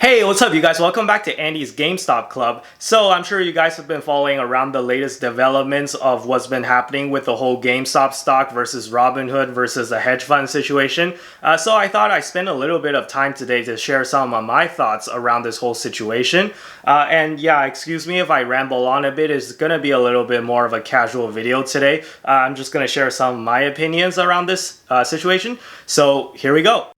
Hey, what's up you guys? Welcome back to Andy's GameStop Club. So I'm sure you guys have been following around the latest developments of what's been happening with the whole GameStop stock versus Robinhood versus the hedge fund situation. So I thought I'd spend a little bit of time today to share some of my thoughts around this whole situation. And yeah, excuse me if I ramble on a bit. It's going to be a little bit more of a casual video today. I'm just going to share some of my opinions around this situation. So here we go.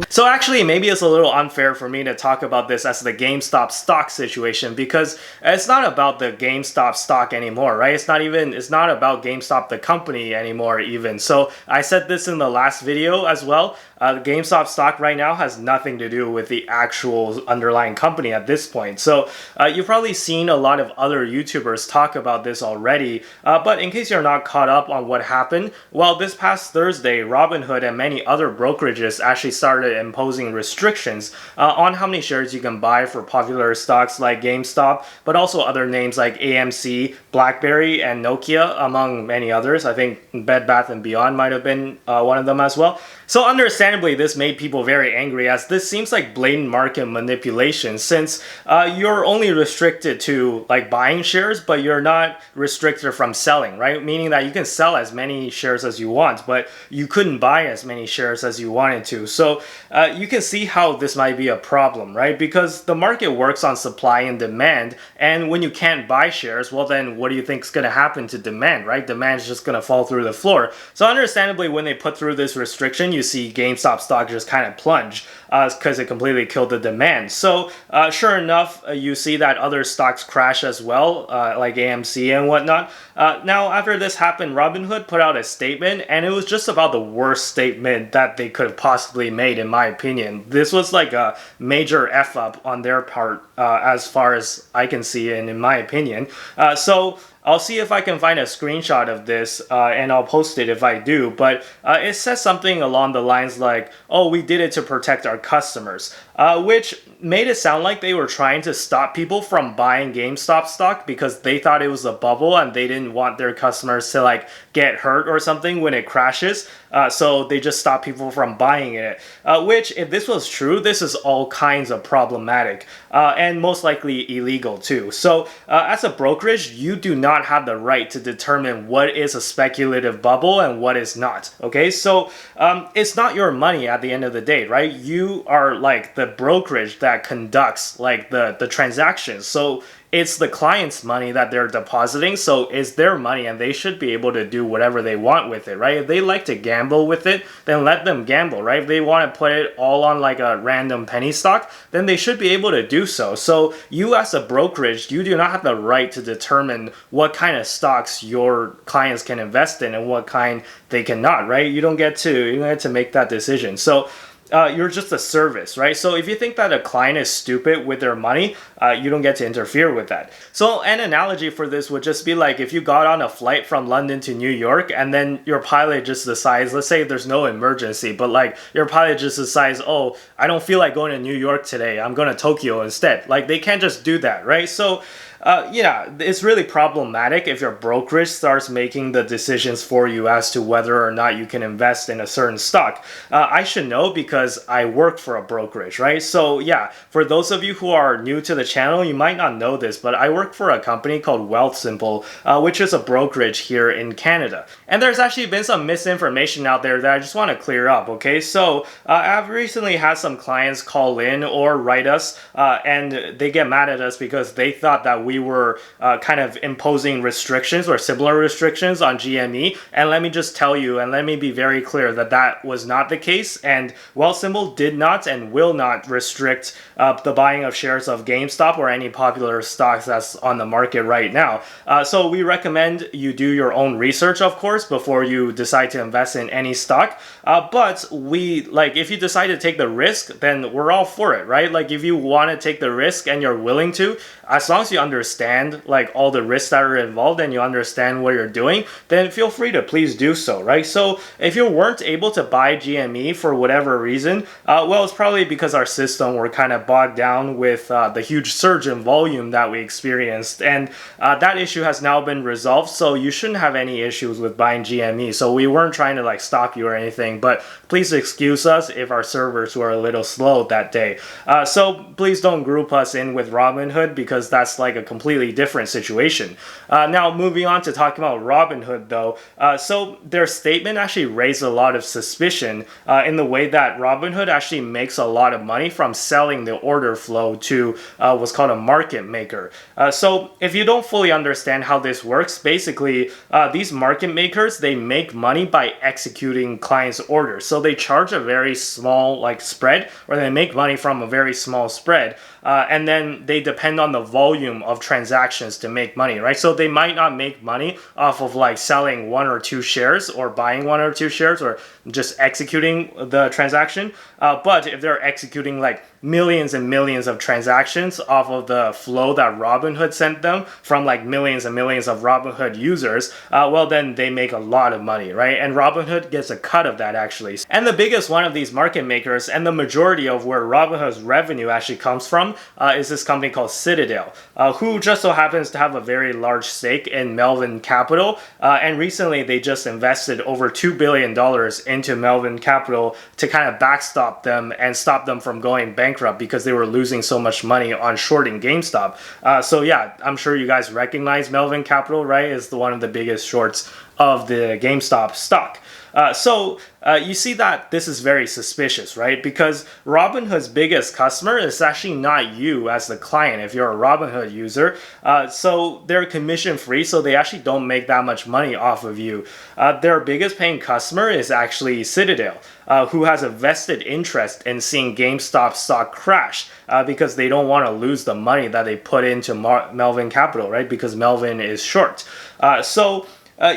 So actually, maybe it's a little unfair for me to talk about this as the GameStop stock situation because it's not about the GameStop stock anymore, right? It's not about GameStop the company anymore even. So I said this in the last video as well. The GameStop stock right now has nothing to do with the actual underlying company at this point. So you've probably seen a lot of other YouTubers talk about this already. But in case you're not caught up on what happened, well, this past Thursday, Robinhood and many other brokerages actually started imposing restrictions on how many shares you can buy for popular stocks like GameStop, but also other names like AMC, BlackBerry, and Nokia, among many others. I think Bed Bath & Beyond might have been one of them as well. So understandably, this made people very angry as this seems like blatant market manipulation since you're only restricted to like buying shares, but you're not restricted from selling, right? Meaning that you can sell as many shares as you want, but you couldn't buy as many shares as you wanted to. So you can see how this might be a problem, right? Because the market works on supply and demand, and when you can't buy shares, well then what do you think is going to happen to demand, right? Demand is just going to fall through the floor. So understandably, when they put through this restriction, you see GameStop stock just kind of plunge because it completely killed the demand. So sure enough, you see that other stocks crash as well, like AMC and whatnot. Now, after this happened, Robinhood put out a statement, and it was just about the worst statement that they could have possibly made, in my opinion. This was like a major F-up on their part, as far as I can see, and in my opinion. So I'll see if I can find a screenshot of this and I'll post it if I do, but it says something along the lines like, oh, we did it to protect our customers, which made it sound like they were trying to stop people from buying GameStop stock because they thought it was a bubble and they didn't want their customers to like get hurt or something when it crashes. So they just stopped people from buying it, which if this was true, this is all kinds of problematic and most likely illegal too. So as a brokerage, you do not have the right to determine what is a speculative bubble and what is not. Okay, so it's not your money at the end of the day, right? You are like the brokerage that conducts like the transactions. So it's the client's money that they're depositing, so it's their money and they should be able to do whatever they want with it, right? If they like to gamble with it, then let them gamble, right? If they want to put it all on like a random penny stock, then they should be able to do so. So you as a brokerage, you do not have the right to determine what kind of stocks your clients can invest in and what kind they cannot, right? You don't get to make that decision. So you're just a service, right? So if you think that a client is stupid with their money, you don't get to interfere with that. So an analogy for this would just be like if you got on a flight from London to New York and then your pilot just decides, let's say there's no emergency, but like your pilot just decides, oh, I don't feel like going to New York today, I'm going to Tokyo instead. Like they can't just do that, right? So yeah, it's really problematic if your brokerage starts making the decisions for you as to whether or not you can invest in a certain stock. I should know because I work for a brokerage, right? So yeah, for those of you who are new to the channel, you might not know this, but I work for a company called Wealthsimple, which is a brokerage here in Canada. And there's actually been some misinformation out there that I just want to clear up, okay? So I've recently had some clients call in or write us, and they get mad at us because they thought that we were kind of imposing restrictions or similar restrictions on GME. And let me just tell you, and let me be very clear that that was not the case. And Wealthsimple did not and will not restrict the buying of shares of GameStop or any popular stocks that's on the market right now. So we recommend you do your own research, of course, before you decide to invest in any stock. But if you decide to take the risk, then we're all for it, right? Like if you want to take the risk and you're willing to, as long as you understand understand like all the risks that are involved and you understand what you're doing, then feel free to please do so, right? So if you weren't able to buy GME for whatever reason, well, it's probably because our system were kind of bogged down with the huge surge in volume that we experienced, and that issue has now been resolved, so you shouldn't have any issues with buying GME. So we weren't trying to like stop you or anything, but please excuse us if our servers were a little slow that day. So please don't group us in with Robinhood, because that's like a completely different situation. Now moving on to talking about Robinhood though, so their statement actually raised a lot of suspicion in the way that Robinhood actually makes a lot of money from selling the order flow to what's called a market maker. So if you don't fully understand how this works, basically these market makers, they make money by executing clients' orders. So they charge a very small like spread, or they make money from a very small spread, and then they depend on the volume of transactions to make money, right? So they might not make money off of like selling 1 or 2 shares or buying 1 or 2 shares or just executing the transaction, but if they're executing like millions and millions of transactions off of the flow that Robinhood sent them from like millions and millions of Robinhood users, well then they make a lot of money, right? And Robinhood gets a cut of that actually. And the biggest one of these market makers, and the majority of where Robinhood's revenue actually comes from, is this company called Citadel, who just so happens to have a very large stake in Melvin Capital, and recently they just invested over $2 billion into Melvin Capital to kind of backstop them and stop them from going bankrupt, because they were losing so much money on shorting GameStop. So yeah, I'm sure you guys recognize Melvin Capital, right? It's one of the biggest shorts of the GameStop stock. So you see that this is very suspicious, right? Because Robinhood's biggest customer is actually not you as the client if you're a Robinhood user. So they're commission free, so they actually don't make that much money off of you. Their biggest paying customer is actually Citadel, who has a vested interest in seeing GameStop stock crash, because they don't want to lose the money that they put into Melvin Capital, right? Because Melvin is short.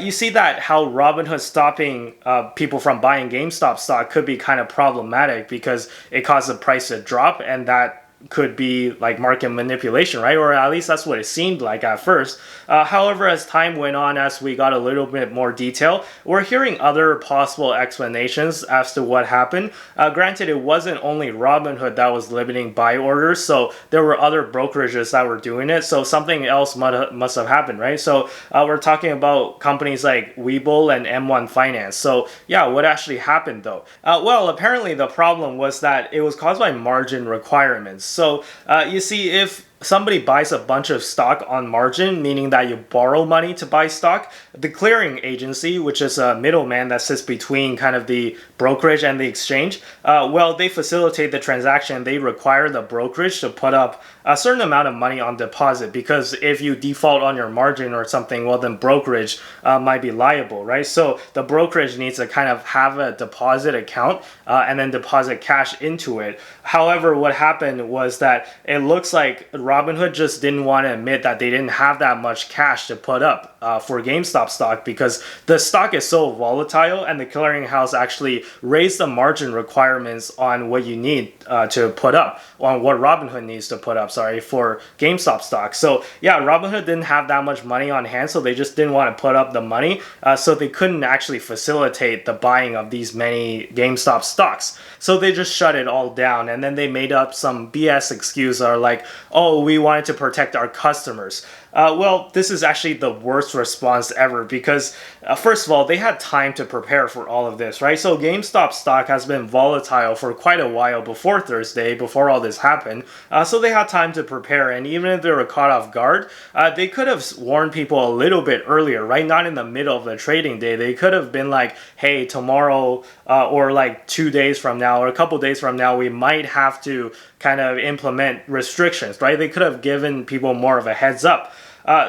You see that how Robinhood stopping people from buying GameStop stock could be kind of problematic, because it caused the price to drop, and that could be like market manipulation, right? Or at least that's what it seemed like at first. However, as time went on, as we got a little bit more detail, we're hearing other possible explanations as to what happened. Granted, it wasn't only Robinhood that was limiting buy orders, so there were other brokerages that were doing it, so something else must have happened, right? So we're talking about companies like Webull and M1 Finance. So yeah, what actually happened though? Well, apparently the problem was that it was caused by margin requirements. So you see, if somebody buys a bunch of stock on margin, meaning that you borrow money to buy stock, the clearing agency, which is a middleman that sits between kind of the brokerage and the exchange, well, they facilitate the transaction. They require the brokerage to put up a certain amount of money on deposit, because if you default on your margin or something, well, then brokerage might be liable, right? So the brokerage needs to kind of have a deposit account and then deposit cash into it. However, what happened was that it looks like Robinhood just didn't want to admit that they didn't have that much cash to put up for GameStop stock, because the stock is so volatile, and the clearinghouse actually raised the margin requirements on what you need to put up, on what Robinhood needs to put up, for GameStop stock. So yeah, Robinhood didn't have that much money on hand, so they just didn't want to put up the money, so they couldn't actually facilitate the buying of these many GameStop stocks. So they just shut it all down, and then they made up some BS excuse, or like, oh, we wanted to protect our customers. Well, this is actually the worst response ever, because first of all, they had time to prepare for all of this, right? So GameStop stock has been volatile for quite a while before Thursday, before all this happened. So they had time to prepare, and even if they were caught off guard, they could have warned people a little bit earlier, right? Not in the middle of the trading day. They could have been like, hey, tomorrow or like 2 days from now or a couple days from now, we might have to kind of implement restrictions, right? They could have given people more of a heads up.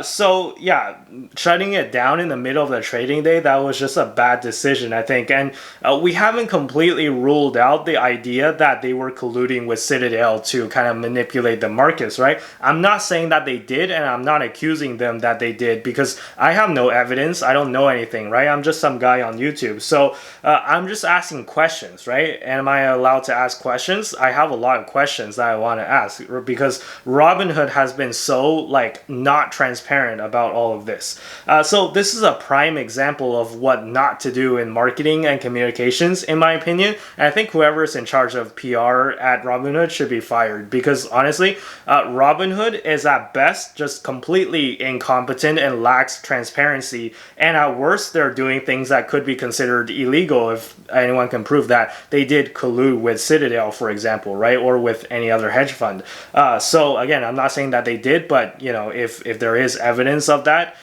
So yeah, shutting it down in the middle of the trading day, that was just a bad decision, I think. And we haven't completely ruled out the idea that they were colluding with Citadel to kind of manipulate the markets, right? I'm not saying that they did, and I'm not accusing them that they did, because I have no evidence. I don't know anything, right? I'm just some guy on YouTube. So I'm just asking questions, right? Am I allowed to ask questions? I have a lot of questions that I want to ask, because Robinhood has been so like not transparent about all of this. So this is a prime example of what not to do in marketing and communications, in my opinion. And I think whoever is in charge of PR at Robinhood should be fired, because honestly, Robinhood is at best just completely incompetent and lacks transparency. And at worst, they're doing things that could be considered illegal if anyone can prove that they did collude with Citadel, for example, right? Or with any other hedge fund. So again, I'm not saying that they did, but you know, if there is evidence of that,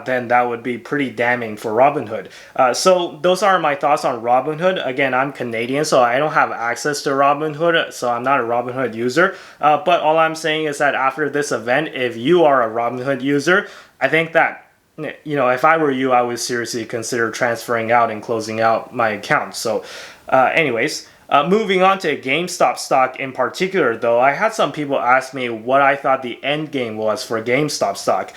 then that would be pretty damning for Robinhood. So those are my thoughts on Robinhood. Again, I'm Canadian, so I don't have access to Robinhood, so I'm not a Robinhood user. But all I'm saying is that after this event, if you are a Robinhood user, I think that, you know, if I were you, I would seriously consider transferring out and closing out my account. So anyways, moving on to GameStop stock in particular, though, I had some people ask me what I thought the end game was for GameStop stock.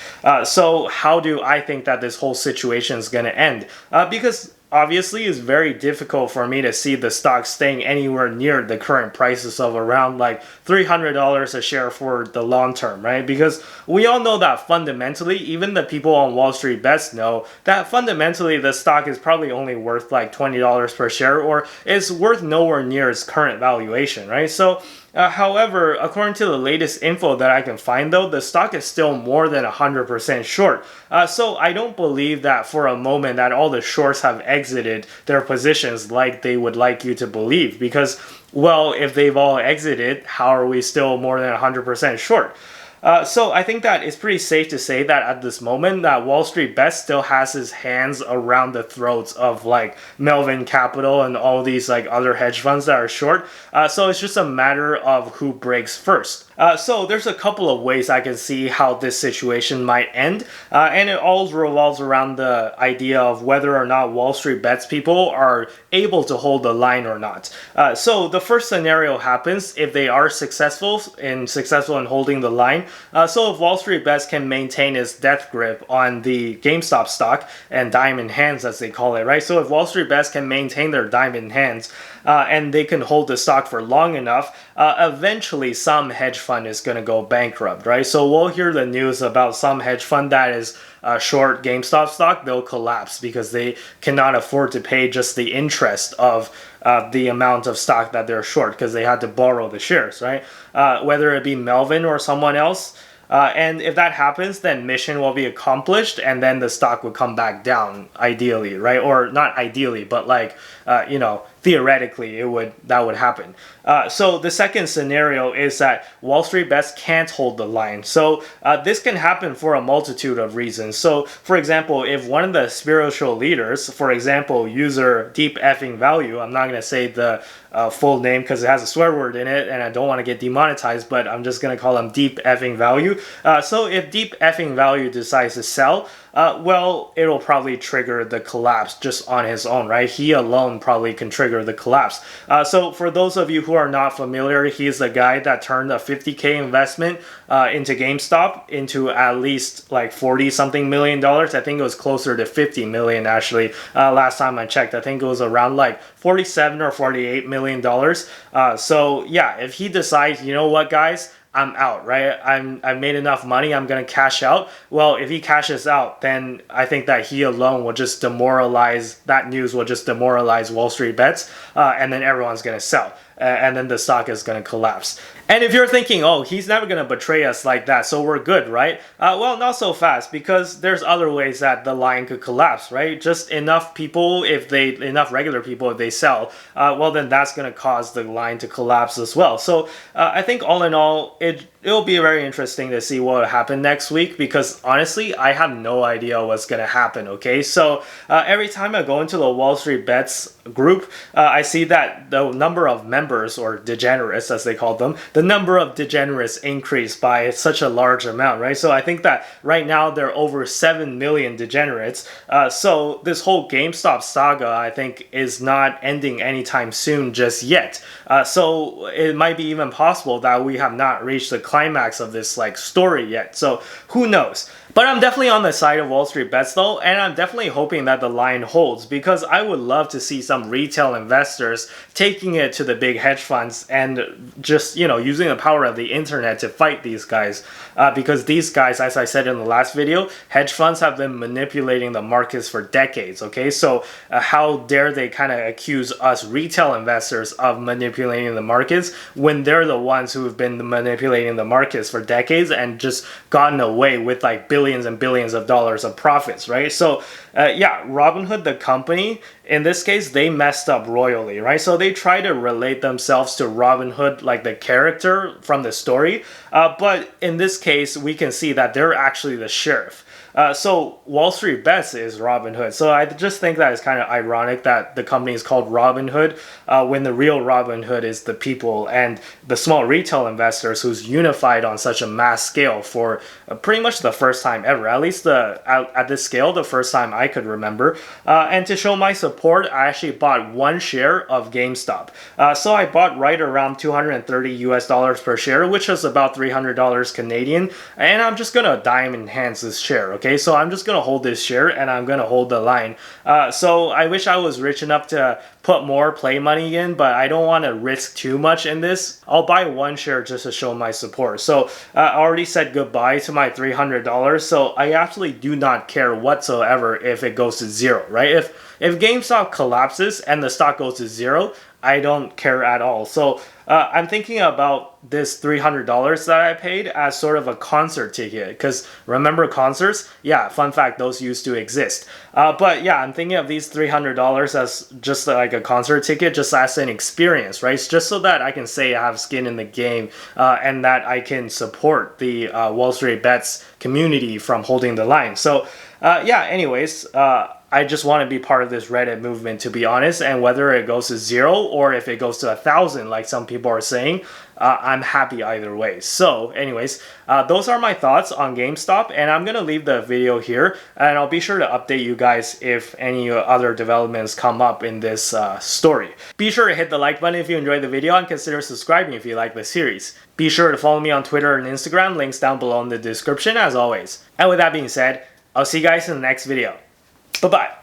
So how do I think that this whole situation is going to end? Because obviously it's very difficult for me to see the stock staying anywhere near the current prices of around like $300 a share for the long term, right? Because we all know that fundamentally, even the people on WallStreetBets know that fundamentally the stock is probably only worth like $20 per share, or it's worth nowhere near its current valuation, right? So however, according to the latest info that I can find, though, the stock is still more than 100% short. So I don't believe that for a moment that all the shorts have exited their positions like they would like you to believe. Because, well, if they've all exited, how are we still more than 100% short? So I think that it's pretty safe to say that at this moment that WallStreetBets still has his hands around the throats of like Melvin Capital and all these like other hedge funds that are short. So it's just a matter of who breaks first. So there's a couple of ways I can see how this situation might end, and it all revolves around the idea of whether or not WallStreetBets people are able to hold the line or not. So the first scenario happens if they are successful in holding the line. So if WallStreetBets can maintain its death grip on the GameStop stock and diamond hands, as they call it, right? So if WallStreetBets can maintain their diamond hands and they can hold the stock for long enough, eventually some hedge fund is going to go bankrupt, right? So we'll hear the news about some hedge fund that is short GameStop stock. They'll collapse because they cannot afford to pay just the interest of the amount of stock that they're short, because they had to borrow the shares, right? Whether it be Melvin or someone else. And if that happens, then mission will be accomplished, and then the stock would come back down, ideally, right? Or not ideally, but like, you know, theoretically, that would happen. So the second scenario is that WallStreetBets can't hold the line. So this can happen for a multitude of reasons. So, for example, if one of the spiritual leaders, for example, user Deep Effing Value, I'm not going to say the full name because it has a swear word in it, and I don't want to get demonetized, but I'm just going to call him Deep Effing Value. So if Deep Effing Value decides to sell, well, it'll probably trigger the collapse just on his own, right? He alone probably can trigger the collapse. So for those of you who are not familiar, he's the guy that turned a $50K investment into GameStop into at least like 40 something million dollars. I think it was closer to 50 million actually. Last time I checked, I think it was around like 47 or 48 million dollars. So yeah, if he decides, you know what, guys, I'm out, right? I've made enough money, I'm gonna cash out. Well, if he cashes out, then I think that he alone will just demoralize, that news will just demoralize WallStreetBets, and then everyone's gonna sell. And then the stock is going to collapse. And if you're thinking, oh, he's never going to betray us like that, so we're good, right? Well, not so fast, because there's other ways that the line could collapse, right? Just enough people, enough regular people, if they sell, well, then that's going to cause the line to collapse as well. So I think all in all, it'll be very interesting to see what will happen next week, because honestly, I have no idea what's gonna happen. Okay, so every time I go into the Wall Street Bets group, I see that the number of members, or degenerates as they call them, the number of degenerates increased by such a large amount, right? So I think that right now there are over 7 million degenerates. So this whole GameStop saga, I think, is not ending anytime soon just yet. So it might be even possible that we have not reached the climax of this like story yet. So who knows? But I'm definitely on the side of Wall Street Bets though, and I'm definitely hoping that the line holds, because I would love to see some retail investors taking it to the big hedge funds and just, using the power of the internet to fight these guys. Because these guys, as I said in the last video, hedge funds have been manipulating the markets for decades, okay? So how dare they kind of accuse us retail investors of manipulating the markets when they're the ones who have been manipulating the markets for decades and just gotten away with like billions and billions of dollars of profits, right? So yeah, Robinhood, the company, in this case, they messed up royally, right? So they try to relate themselves to Robinhood, like the character from the story. But in this case, we can see that they're actually the sheriff. So Wall Street Bets is Robinhood. So I just think that it's kind of ironic that the company is called Robinhood when the real Robinhood is the people and the small retail investors who's unified on such a mass scale for pretty much the first time ever. At least at this scale, the first time I could remember. And to show my support, I actually bought one share of GameStop. So I bought right around $230 per share, which is about $300 Canadian. And I'm just gonna diamond hands this share, okay? So I'm just gonna hold this share and I'm gonna hold the line. So I wish I was rich enough to put more play money in, but I don't want to risk too much in this. I'll buy one share just to show my support. So I already said goodbye to my $300, so I actually do not care whatsoever if it goes to zero, right? If GameStop collapses and the stock goes to zero, I don't care at all. So I'm thinking about this $300 that I paid as sort of a concert ticket, because remember concerts? Yeah, fun fact, those used to exist. But yeah, I'm thinking of these $300 as just like a concert ticket, just as an experience, right? It's just so that I can say I have skin in the game and that I can support the Wall Street Bets community from holding the line. So yeah, anyways, I just want to be part of this Reddit movement, to be honest, and whether it goes to zero or if it goes to 1,000 like some people are saying, I'm happy either way. So anyways, those are my thoughts on GameStop, and I'm gonna leave the video here, and I'll be sure to update you guys if any other developments come up in this story. Be sure to hit the like button if you enjoyed the video, and consider subscribing if you like the series. Be sure to follow me on Twitter and Instagram, links down below in the description as always. And with that being said, I'll see you guys in the next video. Bye-bye.